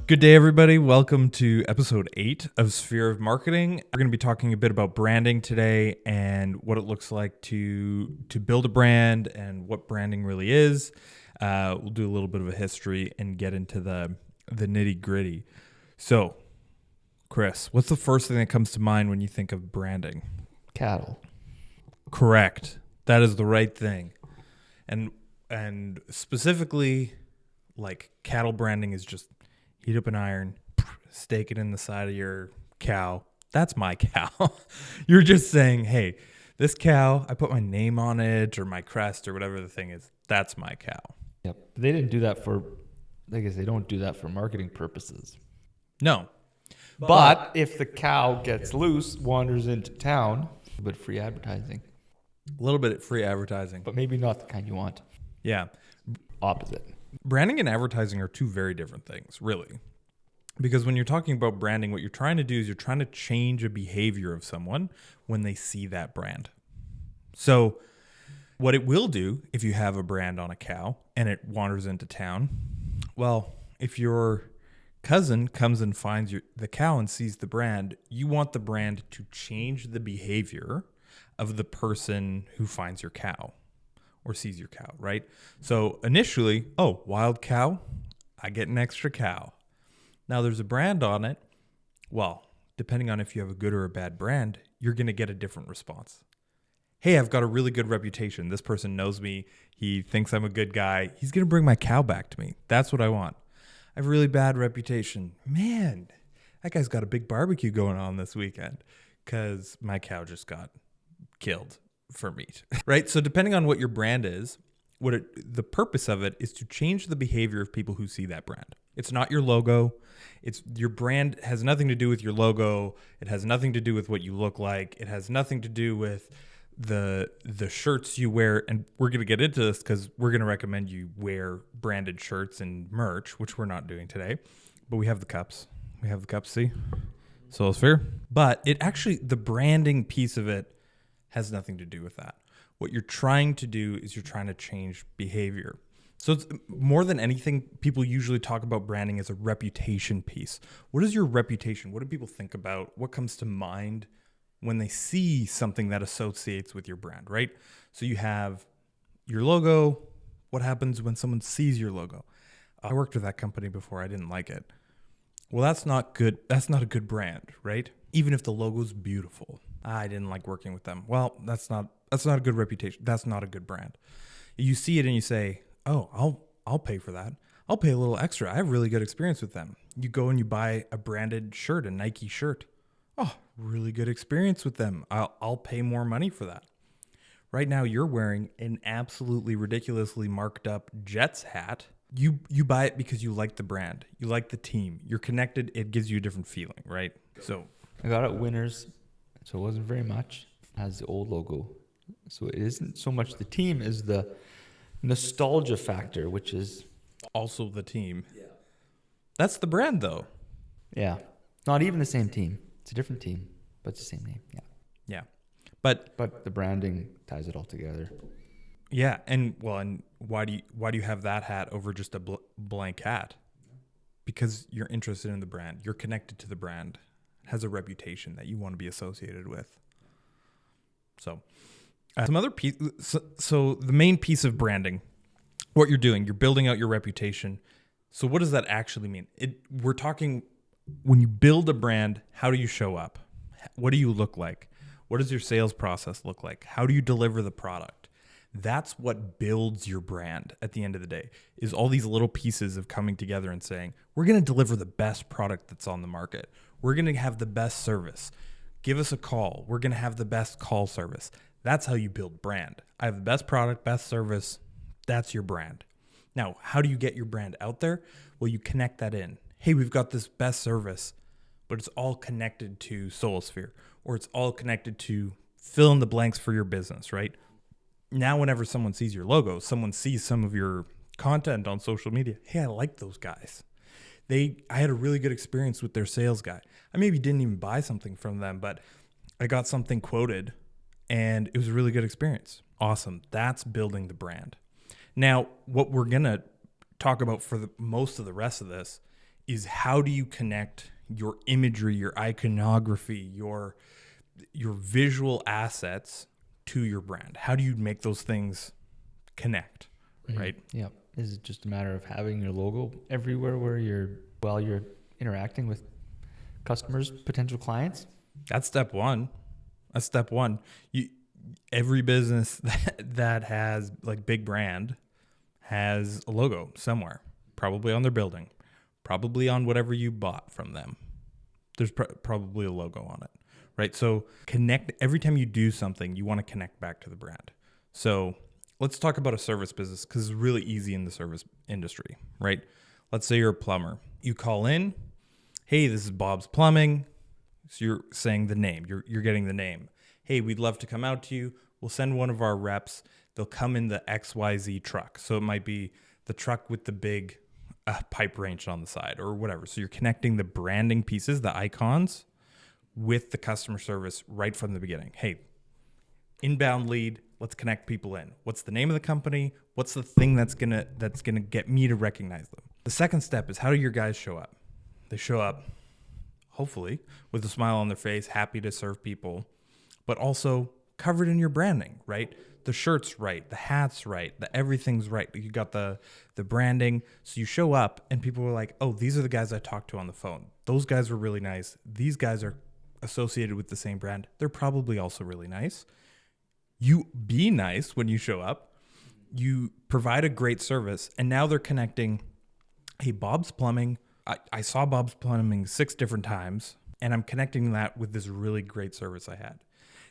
Good day, everybody. Welcome to episode 8 of Sphere of Marketing. We're going to be talking a bit about branding today and what it looks like to build a brand and what branding really is. We'll do a little bit of a history and get into the nitty gritty. So, Chris, what's the first thing that comes to mind when you think of branding? Cattle. Correct. That is the right thing. And specifically, like cattle branding is just heat up an iron, stake it in the side of your cow. That's my cow. You're just saying, hey, this cow, I put my name on it or my crest or whatever the thing is. That's my cow. Yep. They didn't do that for, I guess they don't do that for marketing purposes. No. But if the cow gets loose, wanders into town, a bit of free advertising. A little bit of free advertising. But maybe not the kind you want. Yeah. Opposite. Branding and advertising are two very different things, really. Because when you're talking about branding, what you're trying to do is you're trying to change a behavior of someone when they see that brand. So what it will do if you have a brand on a cow and it wanders into town, well, if your cousin comes and finds the cow and sees the brand, you want the brand to change the behavior of the person who finds your cow or sees your cow, right? So initially, oh, wild cow, I get an extra cow. Now there's a brand on it. Well, depending on if you have a good or a bad brand, you're going to get a different response. Hey, I've got a really good reputation. This person knows me. He thinks I'm a good guy. He's going to bring my cow back to me. That's what I want. I have a really bad reputation. Man, that guy's got a big barbecue going on this weekend because my cow just got killed for meat, right? So depending on what your brand is, the purpose of it is to change the behavior of people who see that brand. It's not your logo. It's your brand has nothing to do with your logo. It has nothing to do with what you look like. It has nothing to do with the shirts you wear. And we're going to get into this because we're going to recommend you wear branded shirts and merch, which we're not doing today. But we have the cups. We have the cups, see? Solosphere. But it actually, the branding piece of it has nothing to do with that. What you're trying to do is you're trying to change behavior. So it's more than anything, people usually talk about branding as a reputation piece. What is your reputation? What do people think about? What comes to mind when they see something that associates with your brand, right? So you have your logo. What happens when someone sees your logo? I worked with that company before. I didn't like it. Well, that's not good. That's not a good brand, right? Even if the logo's beautiful. I didn't like working with them. Well, that's not a good reputation. That's not a good brand. You see it and you say, oh, I'll pay for that. I'll pay a little extra. I have really good experience with them. You go and you buy a branded shirt, a Nike shirt. Oh, really good experience with them. I'll pay more money for that. Right now you're wearing an absolutely ridiculously marked up Jets hat. You buy it because you like the brand. You like the team. You're connected. It gives you a different feeling, right? So I got it Winners, so it wasn't very much. It has the old logo. So it isn't so much the team as the nostalgia factor, which is also the team. Yeah. That's the brand though. Yeah. Not even the same team. It's a different team, but it's the same name. Yeah. Yeah. But the branding ties it all together. Yeah, and why do you have that hat over just a blank hat? Because you're interested in the brand. You're connected to the brand. It has a reputation that you want to be associated with. So, some other piece. So the main piece of branding, what you're doing, you're building out your reputation. So what does that actually mean? We're talking when you build a brand. How do you show up? What do you look like? What does your sales process look like? How do you deliver the product? That's what builds your brand at the end of the day, is all these little pieces of coming together and saying, we're going to deliver the best product that's on the market. We're going to have the best service. Give us a call. We're going to have the best call service. That's how you build brand. I have the best product, best service. That's your brand. Now, how do you get your brand out there? Well, you connect that in. Hey, we've got this best service, but it's all connected to Solosphere, or it's all connected to fill in the blanks for your business, right? Now, whenever someone sees your logo, someone sees some of your content on social media. Hey, I like those guys. I had a really good experience with their sales guy. I maybe didn't even buy something from them, but I got something quoted and it was a really good experience. Awesome. That's building the brand. Now, what we're going to talk about for most of the rest of this is how do you connect your imagery, your iconography, your visual assets to your brand? How do you make those things connect, right? Yeah. Is it just a matter of having your logo everywhere where you're interacting with customers, potential clients? That's step one. Every business that has like big brand has a logo somewhere, probably on their building, probably on whatever you bought from them. There's probably a logo on it, right? So connect every time you do something, you want to connect back to the brand. So let's talk about a service business because it's really easy in the service industry, right? Let's say you're a plumber. You call in, hey, this is Bob's Plumbing. So you're saying the name, you're getting the name. Hey, we'd love to come out to you. We'll send one of our reps. They'll come in the XYZ truck. So it might be the truck with the big pipe range on the side or whatever. So you're connecting the branding pieces, the icons, with the customer service right from the beginning. Hey, inbound lead, let's connect people in. What's the name of the company? What's the thing that's gonna get me to recognize them? The second step is how do your guys show up? They show up hopefully with a smile on their face, happy to serve people, but also covered in your branding, right? The shirt's right, the hat's right, the everything's right. You got the branding. So you show up and people are like, oh, these are the guys I talked to on the phone. Those guys were really nice. These guys are associated with the same brand. They're probably also really nice. You be nice when you show up. You provide a great service. And now they're connecting, hey, Bob's Plumbing. I saw Bob's Plumbing 6 different times, and I'm connecting that with this really great service I had.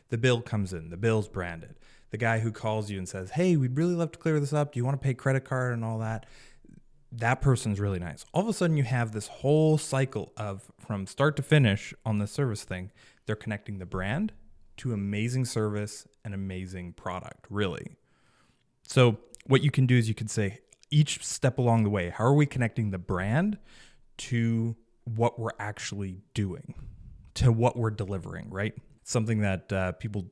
The bill comes in. The bill's branded. The guy who calls you and says, hey, we'd really love to clear this up. Do you want to pay credit card and all that? That person's really nice. All of a sudden, you have this whole cycle of from start to finish on the service thing. They're connecting the brand to amazing service and amazing product, really. So what you can do is you can say each step along the way, how are we connecting the brand to what we're actually doing, to what we're delivering, right? Something that people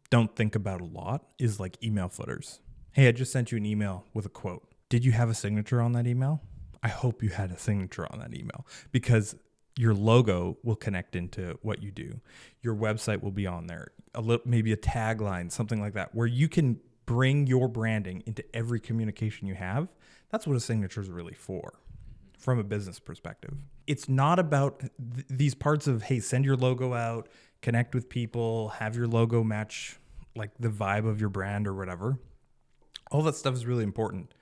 don't think about a lot is like email footers. Hey, I just sent you an email with a quote. Did you have a signature on that email? I hope you had a signature on that email because your logo will connect into what you do. Your website will be on there, maybe a tagline, something like that, where you can bring your branding into every communication you have. That's what a signature is really for. From a business perspective, it's not about these parts of, hey, send your logo out, connect with people, have your logo match like the vibe of your brand or whatever. All that stuff is really important.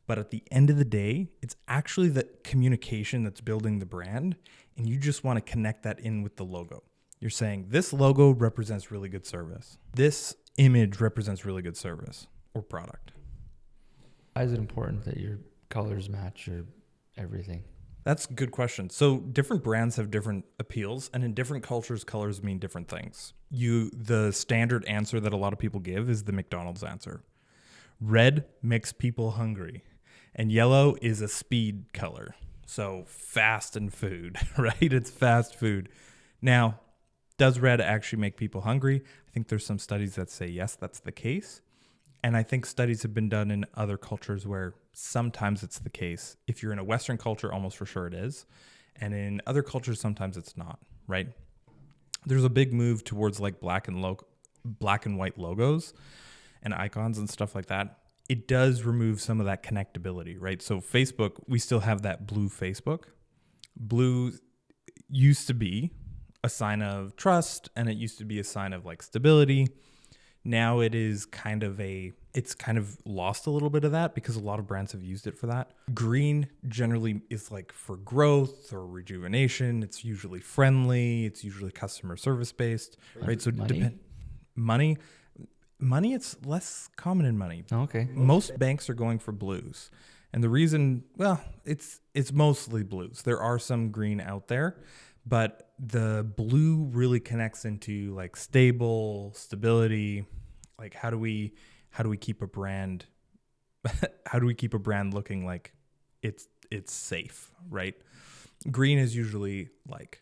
But at the end of the day, it's actually the communication that's building the brand. And you just want to connect that in with the logo. You're saying this logo represents really good service. This image represents really good service or product. Why is it important that your colors match your everything? That's a good question. So different brands have different appeals, and in different cultures, colors mean different things. The standard answer that a lot of people give is the McDonald's answer. Red makes people hungry, and yellow is a speed color. So fast and food, right? It's fast food. Now, does red actually make people hungry? I think there's some studies that say yes, that's the case. And I think studies have been done in other cultures where sometimes it's the case. If you're in a Western culture, almost for sure it is. And in other cultures, sometimes it's not, right? There's a big move towards like black and white logos and icons and stuff like that. It does remove some of that connectability, right? So Facebook, we still have that blue Facebook. Blue used to be a sign of trust, and it used to be a sign of like stability. Now it is it's kind of lost a little bit of that because a lot of brands have used it for that. Green generally is like for growth or rejuvenation. It's usually friendly. It's usually customer service based, right? So money, it's less common in money. Okay. Most banks are going for blues. And the reason, well, it's mostly blues. There are some green out there, but the blue really connects into like stability. Like how do we keep a brand looking like it's safe, right? Green is usually like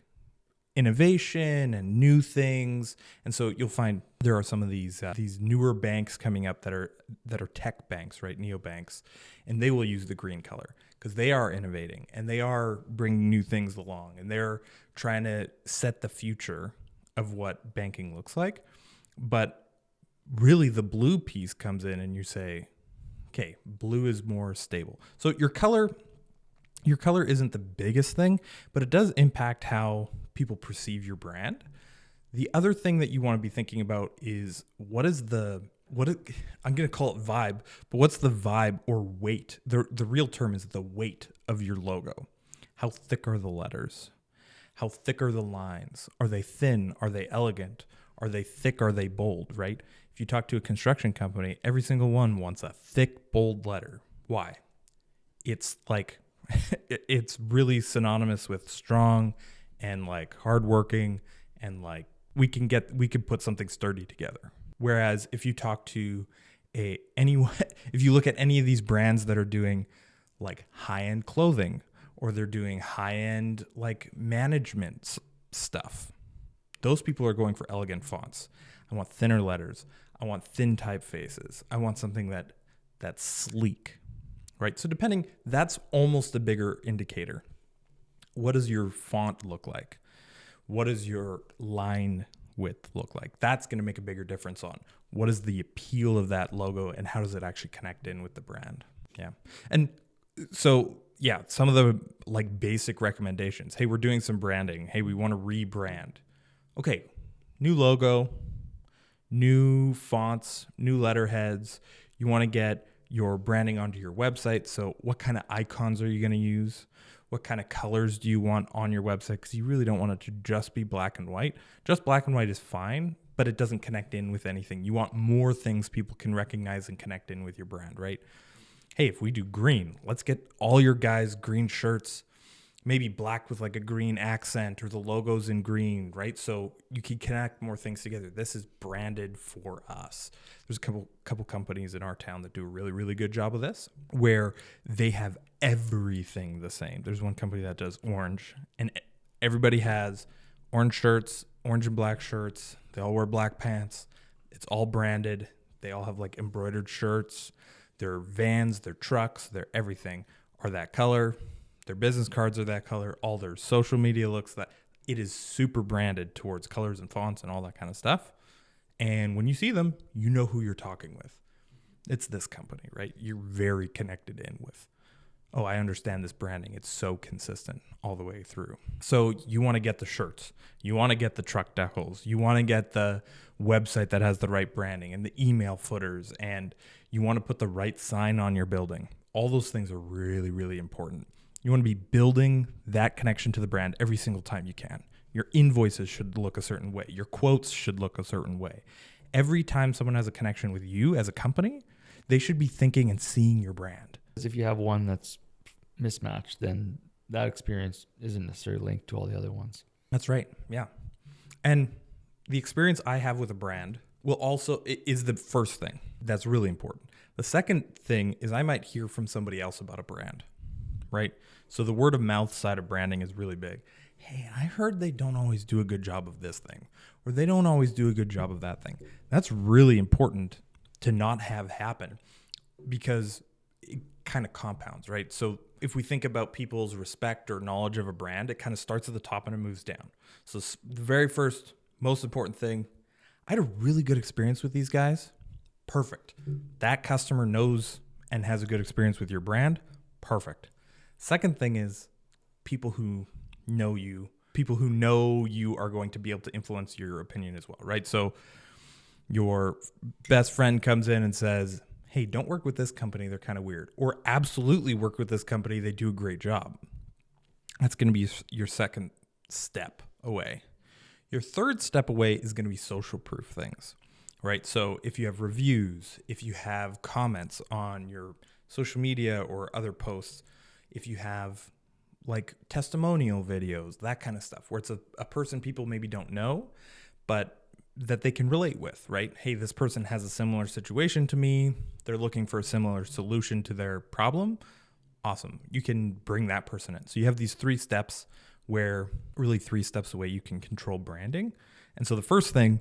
innovation and new things. And so you'll find there are some of these newer banks coming up that are tech banks, right? Neobanks, and they will use the green color because they are innovating and they are bringing new things along and they're trying to set the future of what banking looks like. But really the blue piece comes in and you say, okay, blue is more stable. So your color isn't the biggest thing, but it does impact how people perceive your brand. The other thing that you want to be thinking about is I'm going to call it vibe, but what's the vibe or weight? The real term is the weight of your logo. How thick are the letters? How thick are the lines? Are they thin? Are they elegant? Are they thick? Are they bold, right? If you talk to a construction company, every single one wants a thick, bold letter. Why? It's like, it's really synonymous with strong and like hardworking and like we can put something sturdy together. Whereas if you talk to if you look at any of these brands that are doing like high-end clothing or they're doing high-end like management stuff, those people are going for elegant fonts. I want thinner letters. I want thin typefaces. I want something that's sleek, right? So that's almost a bigger indicator. What does your font look like? What does your line width look like? That's going to make a bigger difference on what is the appeal of that logo and how does it actually connect in with the brand. Yeah. And so, yeah, some of the like basic recommendations. Hey, we're doing some branding. Hey, we want to rebrand. Okay, new logo, new fonts, new letterheads. You want to get your branding onto your website. So what kind of icons are you going to use? What kind of colors do you want on your website? Because you really don't want it to just be black and white. Just black and white is fine, but it doesn't connect in with anything. You want more things people can recognize and connect in with your brand, right? Hey, if we do green, let's get all your guys green shirts, maybe black with like a green accent or the logos in green, right? So you can connect more things together. This is branded for us. There's a couple companies in our town that do a really, really good job of this, where they have everything the same. There's one company that does orange, and everybody has orange shirts, orange and black shirts. They all wear black pants. It's all branded. They all have like embroidered shirts. Their vans, their trucks, their everything are that color. Their business cards are that color. All their social media looks that. It is super branded towards colors and fonts and all that kind of stuff. And when you see them, you know who you're talking with. It's this company, right? You're very connected in with, oh, I understand this branding. It's so consistent all the way through. So you want to get the shirts. You want to get the truck decals. You want to get the website that has the right branding and the email footers. And you want to put the right sign on your building. All those things are really, really important. You want to be building that connection to the brand every single time you can. Your invoices should look a certain way. Your quotes should look a certain way. Every time someone has a connection with you as a company, they should be thinking and seeing your brand. If you have one that's mismatched, then that experience isn't necessarily linked to all the other ones. That's right. Yeah. And the experience I have with a brand is the first thing that's really important. The second thing is I might hear from somebody else about a brand, right? So the word of mouth side of branding is really big. Hey, I heard they don't always do a good job of this thing, or they don't always do a good job of that thing. That's really important to not have happen because it kind of compounds, right? So if we think about people's respect or knowledge of a brand, it kind of starts at the top and it moves down. So the very first, most important thing, I had a really good experience with these guys. Perfect. That customer knows and has a good experience with your brand. Perfect. Second thing is people who know you are going to be able to influence your opinion as well, right? So your best friend comes in and says, hey, don't work with this company. They're kind of weird. Or absolutely work with this company. They do a great job. That's going to be your second step away. Your third step away is going to be social proof things, right? So if you have reviews, if you have comments on your social media or other posts, if you have like testimonial videos, that kind of stuff, where it's a person people maybe don't know, but that they can relate with, right? Hey, this person has a similar situation to me. They're looking for a similar solution to their problem. Awesome. You can bring that person in. So you have these 3 steps where really 3 steps away you can control branding. And so the first thing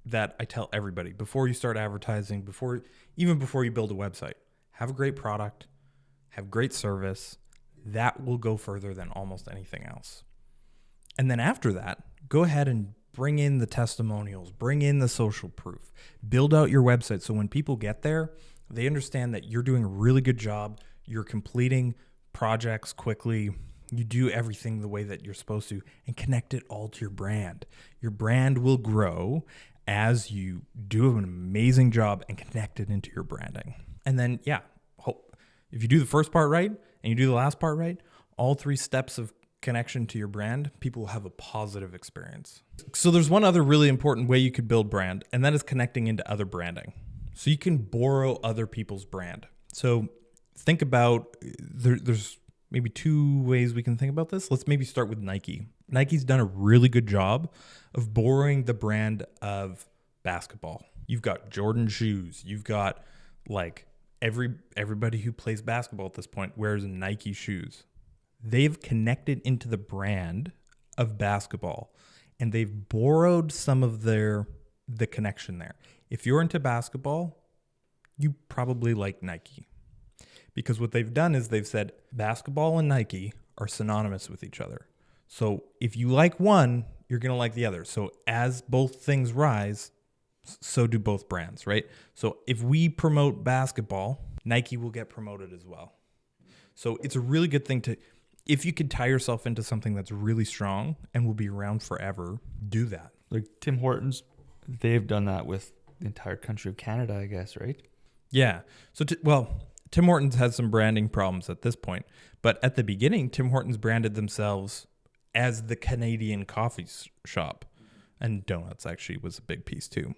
that I tell everybody before you start advertising, even before you build a website, have a great product, have great service, that will go further than almost anything else. And then after that, go ahead and bring in the testimonials, bring in the social proof, build out your website. So when people get there, they understand that you're doing a really good job. You're completing projects quickly. You do everything the way that you're supposed to, and connect it all to your brand. Your brand will grow as you do an amazing job and connect it into your branding. And then, if you do the first part right and you do the last part right, all 3 steps of connection to your brand, people will have a positive experience. So there's one other really important way you could build brand, and that is connecting into other branding. So you can borrow other people's brand. So think about, there's maybe 2 ways we can think about this. Let's maybe start with Nike. Nike's done a really good job of borrowing the brand of basketball. You've got Jordan shoes. You've got like everybody who plays basketball at this point wears Nike shoes. They've connected into the brand of basketball, and they've borrowed some of the connection there. If you're into basketball, you probably like Nike, because what they've done is they've said basketball and Nike are synonymous with each other. So if you like one, you're going to like the other. So as both things rise, so do both brands, right? So if we promote basketball, Nike will get promoted as well. So it's a really good thing if you could tie yourself into something that's really strong and will be around forever, do that. Like Tim Hortons, they've done that with the entire country of Canada, I guess, right? Yeah. So, Tim Hortons has some branding problems at this point, but at the beginning, Tim Hortons branded themselves as the Canadian coffee shop, and donuts actually was a big piece too.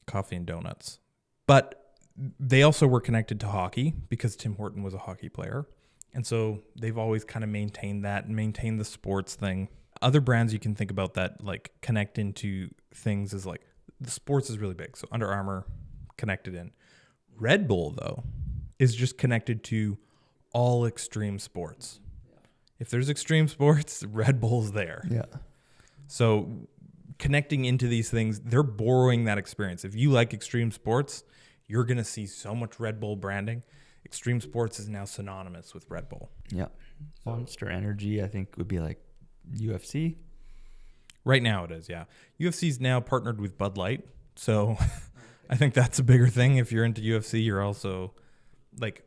Coffee and donuts. But they also were connected to hockey because Tim Horton was a hockey player. And so they've always kind of maintained that and maintained the sports thing. Other brands you can think about that like connect into things is like the sports is really big. So Under Armour connected in. Red Bull though is just connected to all extreme sports. If there's extreme sports, Red Bull's there. Yeah. So connecting into these things, they're borrowing that experience. If you like extreme sports, you're going to see so much Red Bull branding. Extreme sports is now synonymous with Red Bull. Yeah. Monster Energy, I think, would be like UFC. Right now it is, yeah. UFC's now partnered with Bud Light. So I think that's a bigger thing. If you're into UFC, you're also like,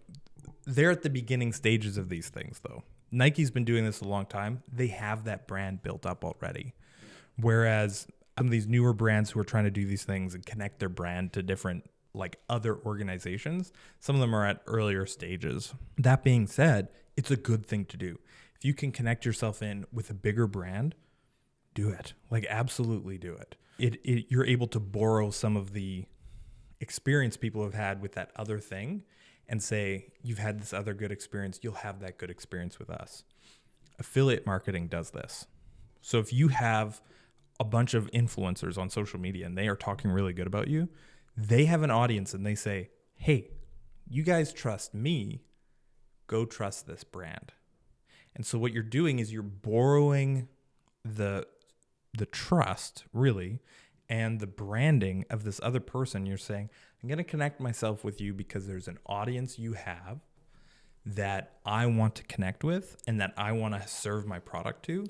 they're at the beginning stages of these things though. Nike's been doing this a long time. They have that brand built up already. Whereas some of these newer brands who are trying to do these things and connect their brand to different like other organizations, some of them are at earlier stages. That being said, it's a good thing to do. If you can connect yourself in with a bigger brand, do it. Like absolutely do it. You're able to borrow some of the experience people have had with that other thing and say, you've had this other good experience, you'll have that good experience with us. Affiliate marketing does this. So if you have a bunch of influencers on social media and they are talking really good about you, they have an audience and they say, hey, you guys trust me, go trust this brand. And so what you're doing is you're borrowing the trust, really, and the branding of this other person. You're saying, I'm going to connect myself with you because there's an audience you have that I want to connect with and that I want to serve my product to.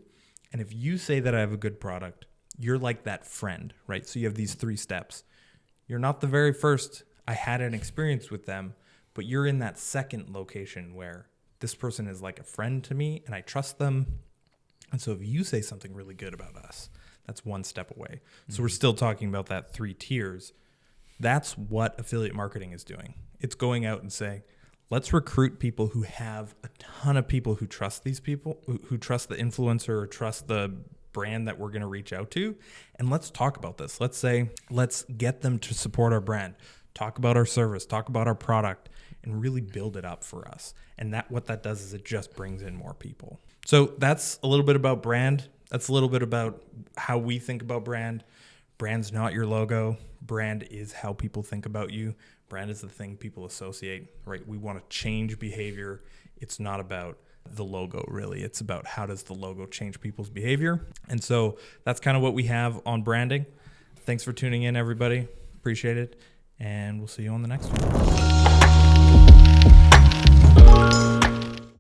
And if you say that I have a good product, you're like that friend, right? So you have these 3 steps. You're not the very first, I had an experience with them, but you're in that second location where this person is like a friend to me and I trust them. And so if you say something really good about us, that's 1 step away. Mm-hmm. So we're still talking about that 3 tiers. That's what affiliate marketing is doing. It's going out and saying, let's recruit people who have a ton of people who trust these people, who trust the influencer or trust the brand that we're going to reach out to. And let's talk about this. Let's get them to support our brand, talk about our service, talk about our product, and really build it up for us. And what that does is it just brings in more people. So that's a little bit about brand. That's a little bit about how we think about brand. Brand's not your logo. Brand is how people think about you. Brand is the thing people associate, right? We want to change behavior. It's not about the logo, really. It's about how does the logo change people's behavior. And so that's kind of what we have on branding. Thanks for tuning in, everybody. Appreciate it. And we'll see you on the next one.